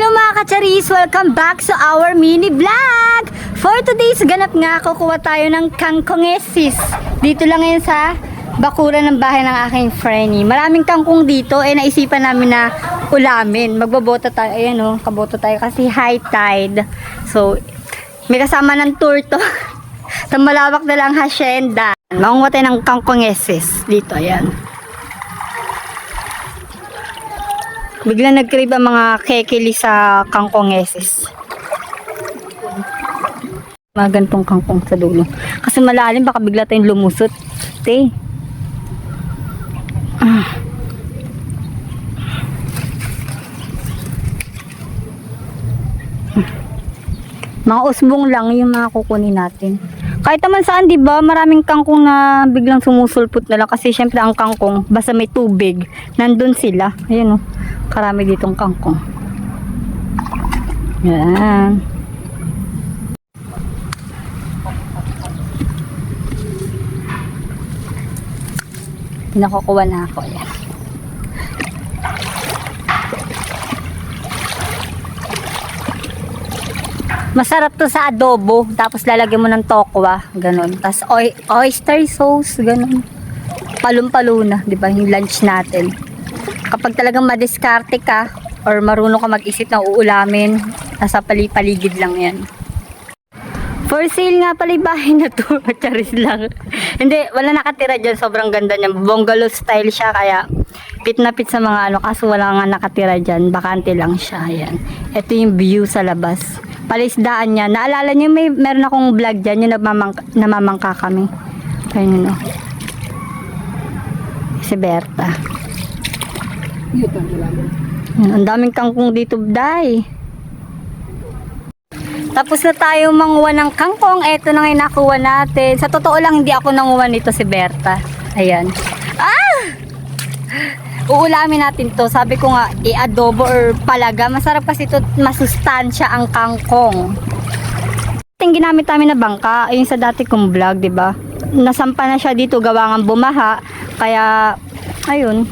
Hello mga kacharis! Welcome back sa our mini vlog! For today's ganap nga, kukuha tayo ng kangkongesis. Dito lang ngayon sa bakuran ng bahay ng aking Frenny. Maraming kangkong dito, naisipan namin na ulamin. Magbabota tayo, ayan o, kaboto tayo kasi high tide. So, may kasama ng tour to. Sa malawak na lang hacienda. Makunguha tayo ng kangkongesis. Dito, ayan. Bigla nag-crave ang mga kekili sa kangkongesis. Mga gantong kangkong sa dulo. Kasi malalim, baka bigla tayong lumusot. Te. Mga usbong lang yung mga kukunin natin. Kahit naman saan, di ba, maraming kangkong na biglang sumusulpot na lang kasi syempre ang kangkong basta may tubig, nandun sila. Ayan oh. Karami ditong kangkong. Yan. Nakukuha na ako. Yan. Masarap to sa adobo. Tapos lalagyan mo ng tokwa. Ganon. Tapos oyster sauce. Ganon. Palong-palo na. Diba? Yung lunch natin. Kapag talagang madiskarte ka or marunong ka mag-isip na uulamin, nasa paligid lang yan. For sale nga pala yung bahay na to. Charis lang. Hindi, wala nakatira dyan. Sobrang ganda niya. Bungalow style siya. Kaya pit na pit sa mga ano. Kaso wala nga nakatira dyan. Bakante lang siya. Ayan. Ito yung view sa labas. Palisdaan niya. Naalala niyo meron akong vlog dyan. Yung namamangka kami. Ayun o. Si Berta. Ang daming kangkong dito, day. Tapos na tayo manguha ng kangkong. Eto na ngayon nakuha natin. Sa totoo lang, hindi ako nanguha nito, si Berta. Ayan. Uulamin natin to. Sabi ko nga, i-adobo or palaga. Masarap kasi ito, masustansya ang kangkong. Yung ginamit namin na bangka, ayun sa dati kong vlog, diba? Nasampa na siya dito, gawa ng bumaha. Kaya, ayun.